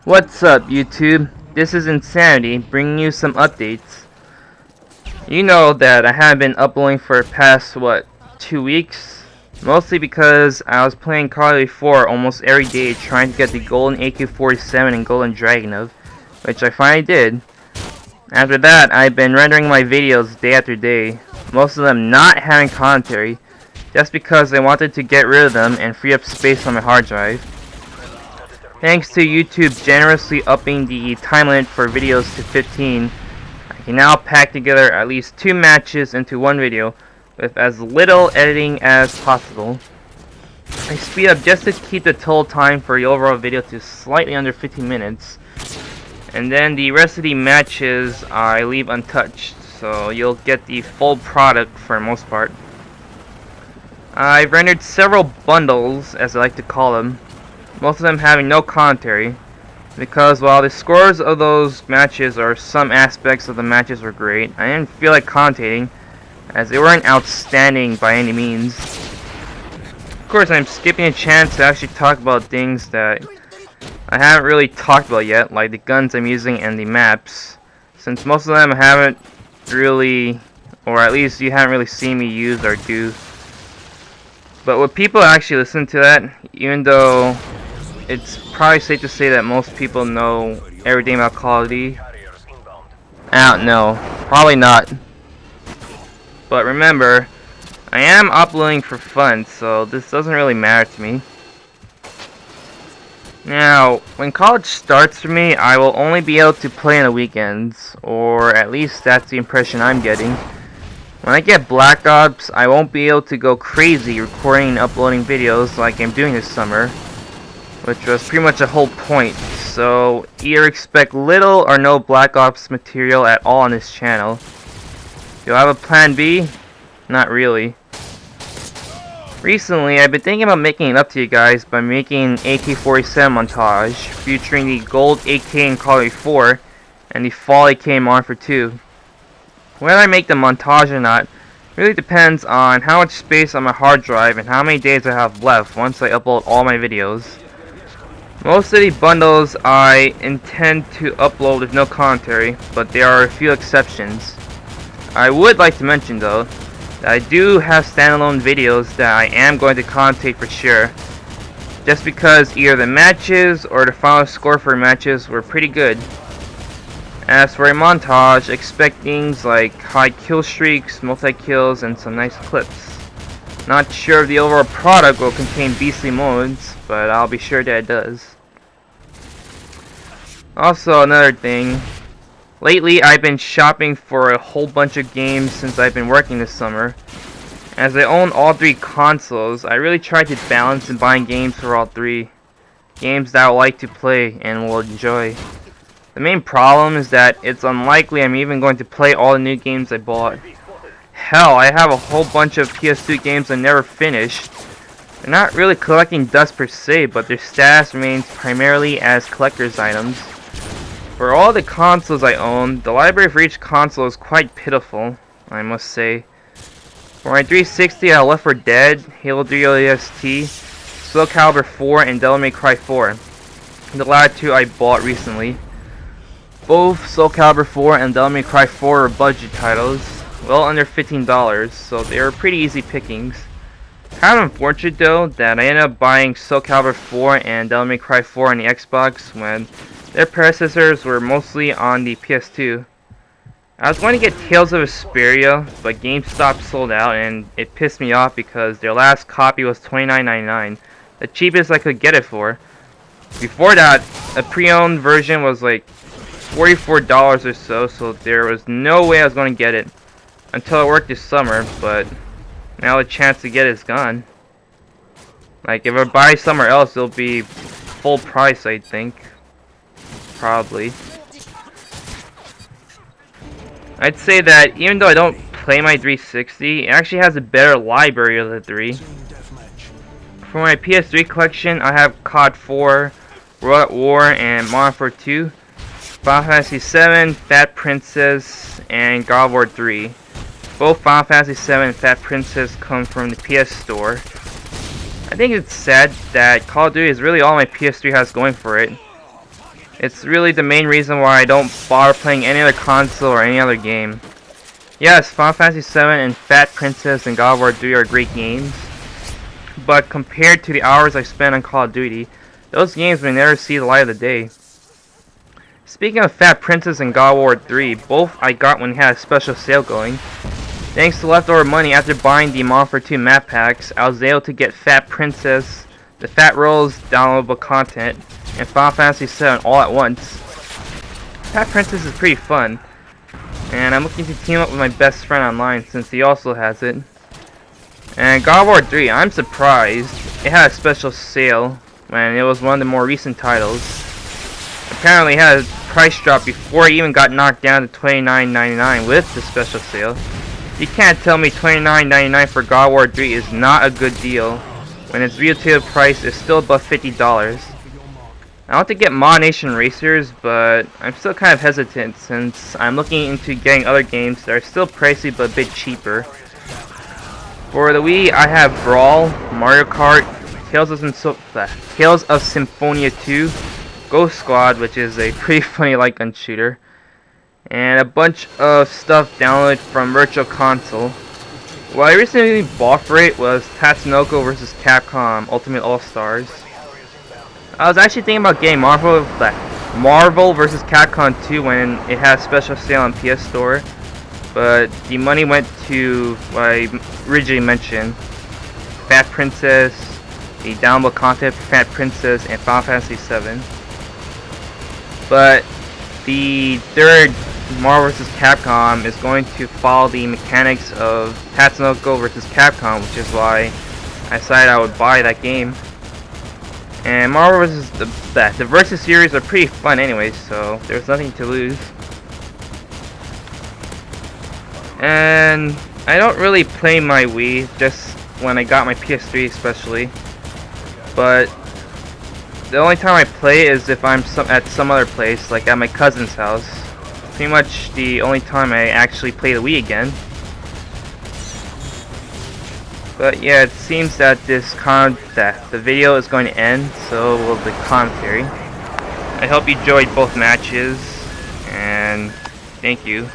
What's up, YouTube? This is Insanity, bringing you some updates. You know that I haven't been uploading for the past, 2 weeks? Mostly because I was playing Call of Duty 4 almost every day trying to get the golden AK-47 and golden Dragunov, which I finally did. After that, I've been rendering my videos day after day, most of them not having commentary, just because I wanted to get rid of them and free up space on my hard drive. Thanks to YouTube generously upping the time limit for videos to 15, I can now pack together at least 2 matches into one video with as little editing as possible. I speed up just to keep the total time for the overall video to slightly under 15 minutes. And then the rest of the matches I leave untouched, so you'll get the full product for the most part. I've rendered several bundles, as I like to call them, most of them having no commentary, because while the scores of those matches or some aspects of the matches were great, I didn't feel like commentating, as they weren't outstanding by any means. Of course, I'm skipping a chance to actually talk about things that I haven't really talked about yet, like the guns I'm using and the maps, since most of them haven't really, or at least you haven't really seen me use or do. But would people actually listen to that, even though it's probably safe to say that most people know everything about Call of Duty? I don't know. Probably not. But remember, I am uploading for fun, so this doesn't really matter to me. Now, when college starts for me, I will only be able to play on the weekends, or at least that's the impression I'm getting. When I get Black Ops, I won't be able to go crazy recording and uploading videos like I'm doing this summer, which was pretty much the whole point. So either expect little or no Black Ops material at all on this channel. Do I have a plan B? Not really. Recently, I've been thinking about making it up to you guys by making an AK-47 montage featuring the gold AK in Call of Duty 4 and the fall AK in Modern Warfare 2. Whether I make the montage or not really depends on how much space on my hard drive and how many days I have left once I upload all my videos. Most of the bundles I intend to upload with no commentary, but there are a few exceptions. I would like to mention though, that I do have standalone videos that I am going to commentate for sure, just because either the matches or the final score for matches were pretty good. As for a montage, expect things like high kill streaks, multi-kills, and some nice clips. Not sure if the overall product will contain beastly modes, but I'll be sure that it does. Also, another thing. Lately, I've been shopping for a whole bunch of games since I've been working this summer. As I own all 3 consoles, I really try to balance in buying games for all 3. Games that I like to play and will enjoy. The main problem is that it's unlikely I'm even going to play all the new games I bought. Hell, I have a whole bunch of PS2 games I never finished. They're not really collecting dust per se, but their status remains primarily as collector's items. For all the consoles I own, the library for each console is quite pitiful, I must say. For my 360, I have Left 4 Dead, Halo 3 ODST, Soul Calibur 4, and Devil May Cry 4. The latter 2 I bought recently. Both Soul Calibur 4 and Devil May Cry 4 are budget titles, well under $15, so they were pretty easy pickings. Kind of unfortunate though that I ended up buying Soul Calibur 4 and Devil May Cry 4 on the Xbox when their predecessors were mostly on the PS2. I was going to get Tales of Vesperia, but GameStop sold out and it pissed me off because their last copy was $29.99, the cheapest I could get it for. Before that, a pre-owned version was like $44 or so, so there was no way I was going to get it until it worked this summer, but now the chance to get it is gone. Like, if I buy somewhere else, it'll be full price, I think. Probably. I'd say that even though I don't play my 360, it actually has a better library of the 3. For my PS3 collection, I have COD 4, World at War, and Modern Warfare 2, Final Fantasy 7, Fat Princess, and God of War 3. Both Final Fantasy 7 and Fat Princess come from the PS Store. I think it's sad that Call of Duty is really all my PS3 has going for it. It's really the main reason why I don't bother playing any other console or any other game. Yes, Final Fantasy VII and Fat Princess and God of War 3 are great games, but compared to the hours I spent on Call of Duty, those games may never see the light of the day. Speaking of Fat Princess and God of War 3, both I got when it had a special sale going. Thanks to leftover money after buying the Modern Warfare 2 map packs, I was able to get Fat Princess, the Fat Rolls downloadable content, and Final Fantasy VII all at once. Fat Princess is pretty fun, and I'm looking to team up with my best friend online since he also has it. And God of War 3, I'm surprised it had a special sale when it was one of the more recent titles. Apparently it had a price drop before it even got knocked down to $29.99 with the special sale. You can't tell me $29.99 for God of War 3 is not a good deal when its retail price is still above $50. I want to get Mod Nation Racers, but I'm still kind of hesitant since I'm looking into getting other games that are still pricey but a bit cheaper. For the Wii, I have Brawl, Mario Kart, Tales of Symphonia 2, Ghost Squad, which is a pretty funny light gun shooter, and a bunch of stuff downloaded from Virtual Console. What I recently bought for it was Tatsunoko vs. Capcom Ultimate All-Stars. I was actually thinking about getting Marvel vs. Capcom 2 when it had a special sale on PS Store, but the money went to what I originally mentioned, Fat Princess, the downloadable content for Fat Princess, and Final Fantasy VII. But the third Marvel vs. Capcom is going to follow the mechanics of Tatsunoko vs. Capcom, which is why I decided I would buy that game. And Marvel vs. the Versus series are pretty fun anyway, so there's nothing to lose. And I don't really play my Wii, just when I got my PS3 especially. But the only time I play is if I'm at some other place, like at my cousin's house. Pretty much the only time I actually play the Wii again. But yeah, it seems that the video is going to end, so will the commentary. I hope you enjoyed both matches, and thank you.